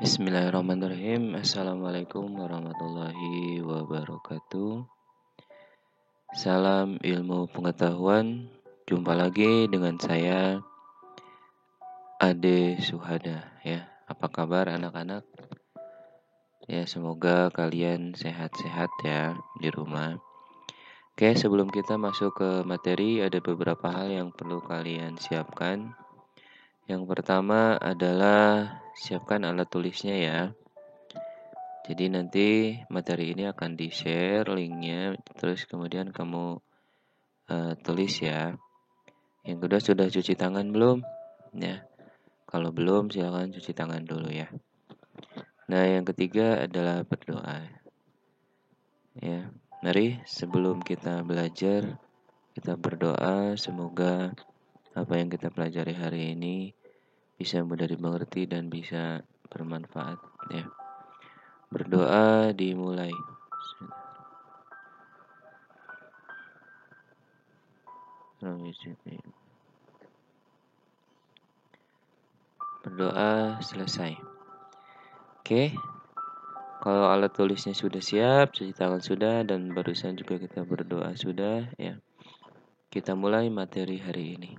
Bismillahirrahmanirrahim. Assalamualaikum warahmatullahi wabarakatuh. Salam ilmu pengetahuan. Jumpa lagi dengan saya Ade Suhada ya. Apa kabar anak-anak? Ya, semoga kalian sehat-sehat ya di rumah. Oke, sebelum kita masuk ke materi, ada beberapa hal yang perlu kalian siapkan. Yang pertama adalah siapkan alat tulisnya ya. Jadi nanti materi ini akan di-share linknya, terus kemudian kamu tulis ya. Yang kedua, sudah cuci tangan belum? Ya, kalau belum silakan cuci tangan dulu ya. Nah, yang ketiga adalah berdoa. Ya, mari sebelum kita belajar, kita berdoa semoga apa yang kita pelajari hari ini bisa mudah dimengerti dan bisa bermanfaat ya. Berdoa dimulai. Berdoa selesai. Oke, kalau alat tulisnya sudah siap, cuci tangan sudah, dan barusan juga kita berdoa sudah ya. Kita mulai materi hari ini.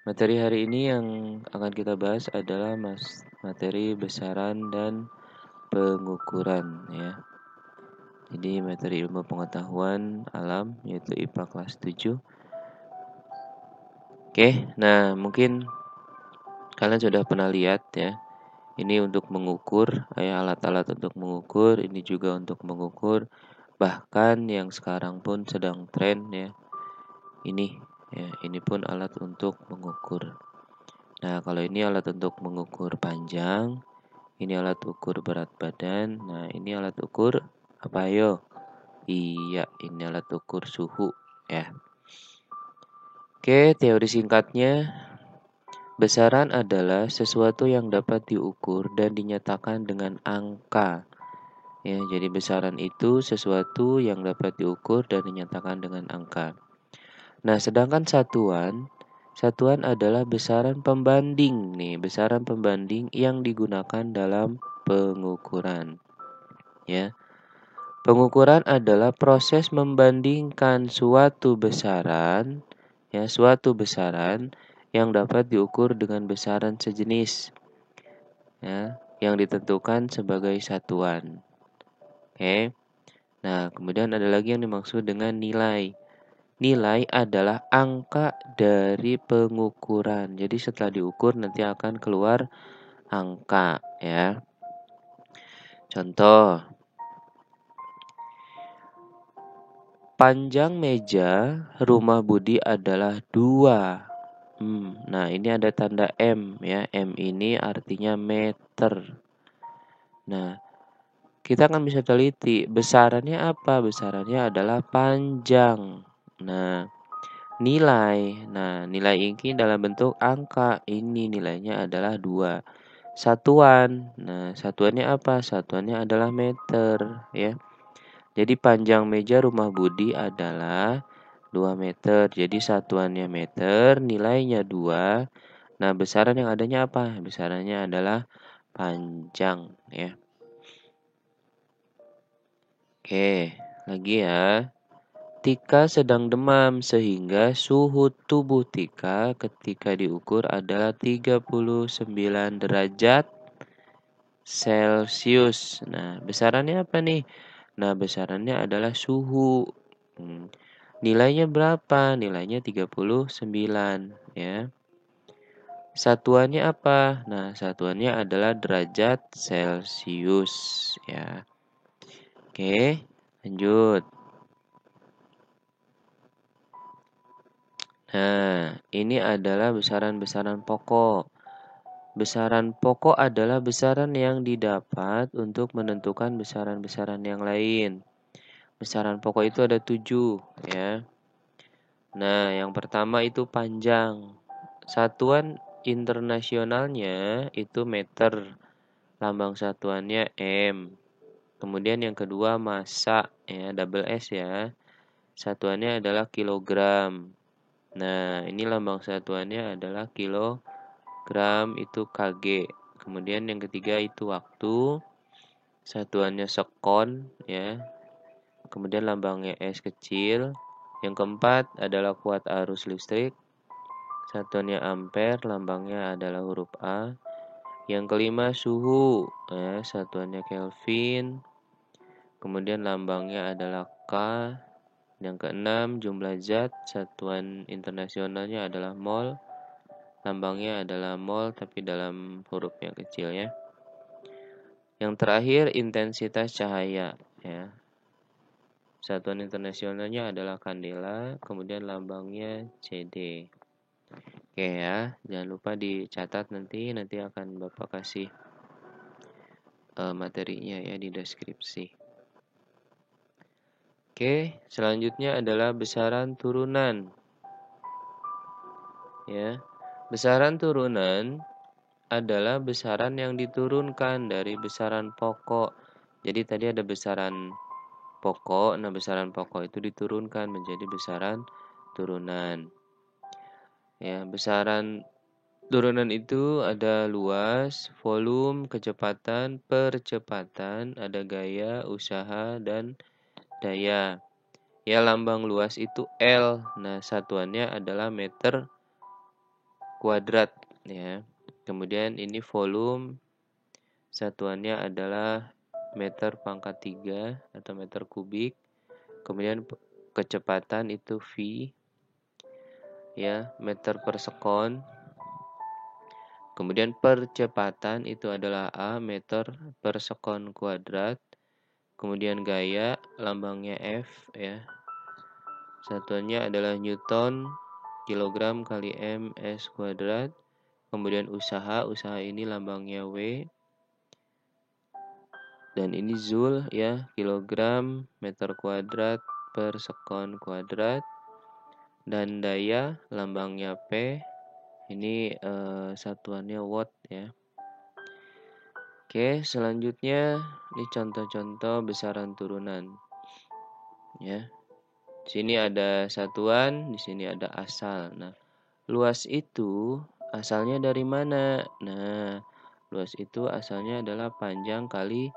Materi hari ini yang akan kita bahas adalah materi besaran dan pengukuran ya. Jadi materi ilmu pengetahuan alam yaitu IPA kelas 7. Oke, nah mungkin kalian sudah pernah lihat ya. Ini untuk mengukur, ya, alat-alat untuk mengukur, ini juga untuk mengukur. Bahkan yang sekarang pun sedang tren ya. Ini pun alat untuk mengukur. Nah, kalau ini alat untuk mengukur panjang, ini alat ukur berat badan. Nah, ini alat ukur apa yo? Iya, ini alat ukur suhu ya. Oke, teori singkatnya, besaran adalah sesuatu yang dapat diukur dan dinyatakan dengan angka. Ya, jadi besaran itu sesuatu yang dapat diukur dan dinyatakan dengan angka. Nah, sedangkan satuan adalah besaran pembanding nih, besaran pembanding yang digunakan dalam pengukuran. Ya. Pengukuran adalah proses membandingkan suatu besaran yang dapat diukur dengan besaran sejenis ya, yang ditentukan sebagai satuan. Oke. Nah, kemudian ada lagi yang dimaksud dengan nilai. Nilai adalah angka dari pengukuran. Jadi setelah diukur nanti akan keluar angka ya. Contoh, panjang meja rumah Budi adalah 2. Nah, ini ada tanda M ya. M ini artinya meter. Nah, kita kan bisa teliti besarannya apa? Besarannya adalah panjang. Nah, nilai ini dalam bentuk angka. Ini nilainya adalah 2. Satuan. Nah, satuannya apa? Satuannya adalah meter ya. Jadi panjang meja rumah Budi adalah 2 meter. Jadi satuannya meter, nilainya 2. Nah, besaran yang adanya apa? Besarannya adalah panjang ya. Oke, lagi ya. Tika sedang demam sehingga suhu tubuh Tika ketika diukur adalah 39 derajat Celcius. Nah, besarannya apa nih? Nah, besarannya adalah suhu. Nilainya berapa? Nilainya 39 ya. Satuannya apa? Nah, satuannya adalah derajat Celcius ya. Oke, lanjut. Nah, ini adalah besaran-besaran pokok. Besaran pokok adalah besaran yang didapat untuk menentukan besaran-besaran yang lain. Besaran pokok itu ada 7 ya. Nah, yang pertama itu panjang. Satuan internasionalnya itu meter. Lambang satuannya M. Kemudian yang kedua massa ya, double S ya. Satuannya adalah kilogram. Nah, ini lambang satuannya adalah kilogram itu kg. Kemudian yang ketiga itu waktu, satuannya sekon ya. Kemudian lambangnya S kecil. Yang keempat adalah kuat arus listrik, satuannya ampere, lambangnya adalah huruf A. Yang kelima suhu, ya, satuannya Kelvin. Kemudian lambangnya adalah K. Yang keenam jumlah zat, satuan internasionalnya adalah mol. Lambangnya adalah mol tapi dalam huruf yang kecil ya. Yang terakhir intensitas cahaya ya. Satuan internasionalnya adalah kandela, kemudian lambangnya CD. Oke ya, jangan lupa dicatat nanti akan Bapak kasih materinya ya di deskripsi. Oke, selanjutnya adalah besaran turunan. Ya. Besaran turunan adalah besaran yang diturunkan dari besaran pokok. Jadi tadi ada besaran pokok, nah besaran pokok itu diturunkan menjadi besaran turunan. Ya, besaran turunan itu ada luas, volume, kecepatan, percepatan, ada gaya, usaha, dan daya. Ya, lambang luas itu L. Nah, satuannya adalah meter kuadrat ya. Kemudian ini volume, satuannya adalah meter pangkat 3 atau meter kubik. Kemudian kecepatan itu V ya, meter per sekon. Kemudian percepatan itu adalah A, meter per sekon kuadrat. Kemudian gaya, lambangnya F ya. Satuannya adalah Newton, kilogram kali M, S kuadrat. Kemudian usaha ini lambangnya W. Dan ini Joule ya, kilogram meter kuadrat per sekon kuadrat. Dan daya, lambangnya P. Ini satuannya watt ya. Oke, selanjutnya ini contoh-contoh besaran turunan. Ya. Di sini ada satuan, di sini ada asal. Nah, luas itu asalnya dari mana? Nah, luas itu asalnya adalah panjang kali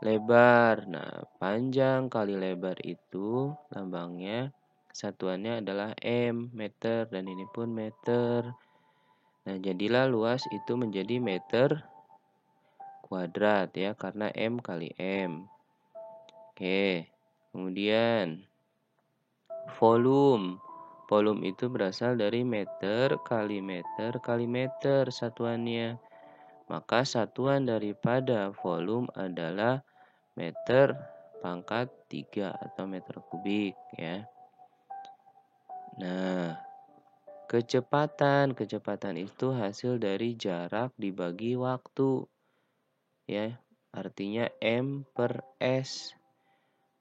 lebar. Nah, panjang kali lebar itu lambangnya satuannya adalah M, meter, dan ini pun meter. Nah, jadilah luas itu menjadi meter kuadrat ya, karena M kali M. Oke, kemudian volume. Volume itu berasal dari meter kali meter satuannya. Maka satuan daripada volume adalah meter pangkat 3 atau meter kubik ya. Nah, kecepatan itu hasil dari jarak dibagi waktu ya. Artinya M per S.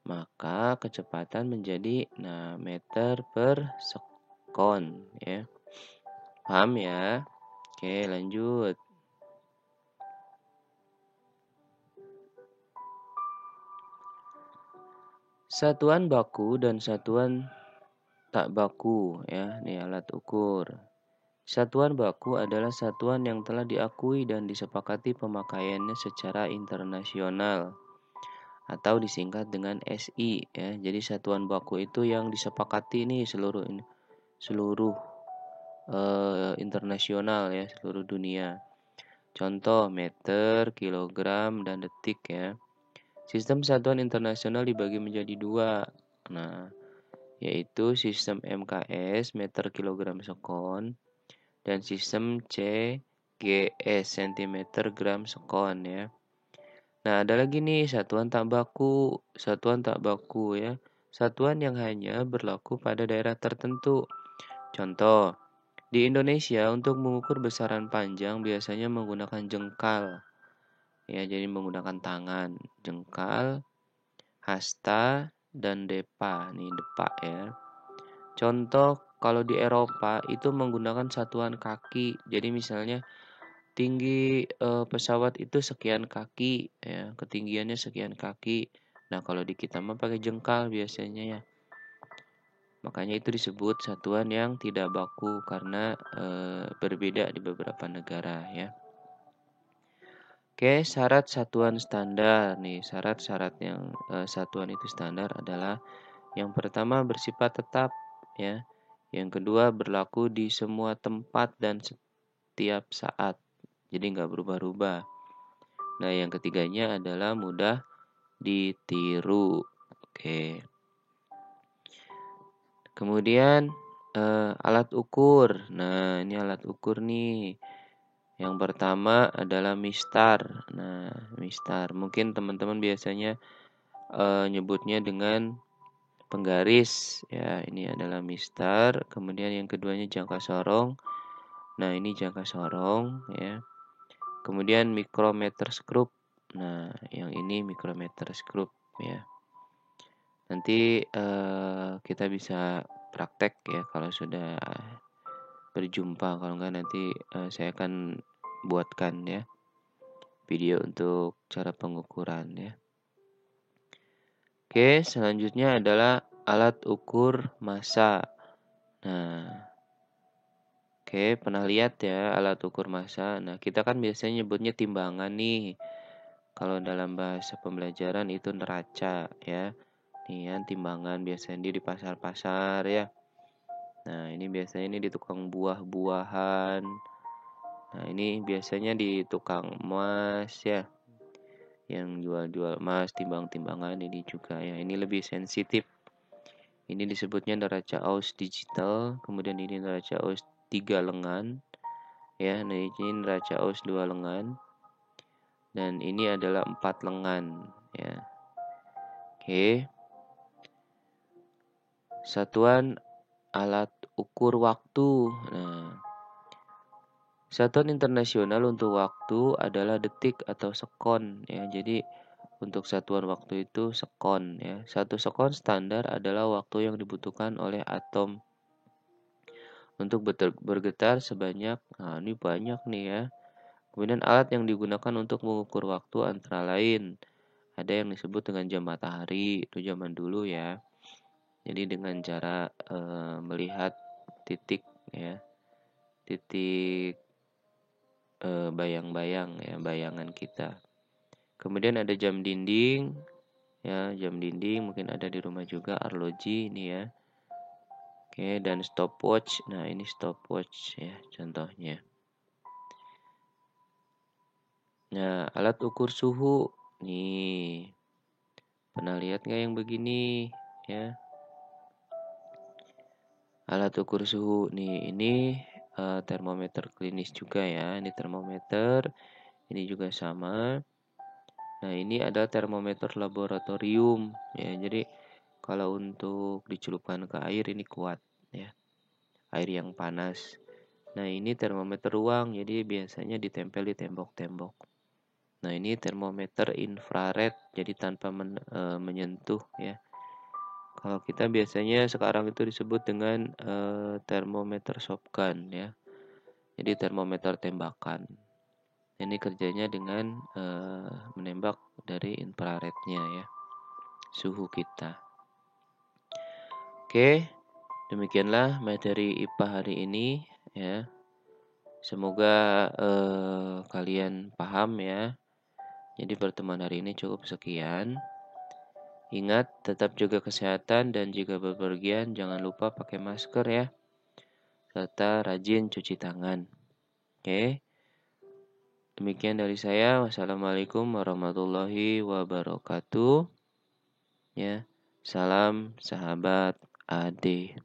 Maka kecepatan menjadi meter per sekon ya. Paham ya? Oke, lanjut. Satuan baku dan satuan tak baku ya, ini alat ukur. Satuan baku adalah satuan yang telah diakui dan disepakati pemakaiannya secara internasional atau disingkat dengan SI ya. Jadi satuan baku itu yang disepakati nih seluruh internasional ya, seluruh dunia. Contoh meter, kilogram, dan detik ya. Sistem satuan internasional dibagi menjadi dua. Nah, yaitu sistem MKS meter kilogram sekon dan sistem CGS centimeter gram sekon ya. Nah, ada lagi nih satuan tak baku. Satuan tak baku ya. Satuan yang hanya berlaku pada daerah tertentu. Contoh, di Indonesia untuk mengukur besaran panjang biasanya menggunakan jengkal. Ya, jadi menggunakan tangan. Jengkal, hasta, dan depa. Nih, depa ya. Contoh, kalau di Eropa itu menggunakan satuan kaki. Jadi misalnya tinggi pesawat itu sekian kaki ya, ketinggiannya sekian kaki. Nah, kalau di kita mah pakai jengkal biasanya ya. Makanya itu disebut satuan yang tidak baku karena berbeda di beberapa negara ya. Oke, syarat satuan standar nih. Syarat-syarat yang satuan itu standar adalah yang pertama bersifat tetap ya. Yang kedua berlaku di semua tempat dan setiap saat. Jadi nggak berubah-ubah. Nah, yang ketiganya adalah mudah ditiru. Oke. Kemudian alat ukur. Nah, ini alat ukur nih. Yang pertama adalah mistar. Nah, mistar. Mungkin teman-teman biasanya nyebutnya dengan penggaris. Ya, ini adalah mistar. Kemudian yang keduanya jangka sorong. Nah, ini jangka sorong ya. Kemudian mikrometer skrup. Nah, yang ini mikrometer skrup ya. Nanti kita bisa praktek ya kalau sudah berjumpa. Kalau enggak nanti saya akan buatkan ya video untuk cara pengukuran ya. Oke, selanjutnya adalah alat ukur massa. Nah, oke, pernah lihat ya alat ukur massa. Nah, kita kan biasanya nyebutnya timbangan nih. Kalau dalam bahasa pembelajaran itu neraca ya. Nih ya, timbangan biasanya di pasar-pasar ya. Nah, ini biasanya ini di tukang buah-buahan. Nah, ini biasanya di tukang emas ya. Yang jual-jual emas, timbang-timbangan ini juga ya. Ini lebih sensitif. Ini disebutnya neraca aus digital. Kemudian ini neraca aus 3 lengan. Ya, nah ini neraca aus 2 lengan. Dan ini adalah 4 lengan ya. Oke. Satuan alat ukur waktu. Nah, satuan internasional untuk waktu adalah detik atau sekon ya. Jadi untuk satuan waktu itu sekon ya. Satu sekon standar adalah waktu yang dibutuhkan oleh atom untuk bergetar sebanyak. Nah, ini banyak nih ya. Kemudian alat yang digunakan untuk mengukur waktu antara lain ada yang disebut dengan jam matahari, itu zaman dulu ya. Jadi dengan cara melihat titik ya. Titik bayang-bayang ya, bayangan kita. Kemudian ada jam dinding ya, jam dinding mungkin ada di rumah juga, arloji ini ya. Oke, dan stopwatch. Nah, ini stopwatch ya contohnya. Nah, alat ukur suhu nih. Pernah lihat nggak yang begini ya? Alat ukur suhu nih, ini termometer klinis juga ya. Ini termometer, ini juga sama. Nah, ini adalah termometer laboratorium ya. Jadi kalau untuk dicelupkan ke air ini kuat ya. Air yang panas. Nah, ini termometer ruang, jadi biasanya ditempel di tembok-tembok. Nah, ini termometer infrared, jadi tanpa menyentuh ya. Kalau kita biasanya sekarang itu disebut dengan termometer shotgun ya. Jadi termometer tembakan. Ini kerjanya dengan menembak dari infrarednya ya, suhu kita. Oke, demikianlah materi IPA hari ini ya. Semoga kalian paham ya. Jadi pertemuan hari ini cukup sekian. Ingat, tetap jaga kesehatan dan jika bepergian jangan lupa pakai masker ya. Serta rajin cuci tangan. Oke. Demikian dari saya. Wassalamualaikum warahmatullahi wabarakatuh. Ya. Salam sahabat AD.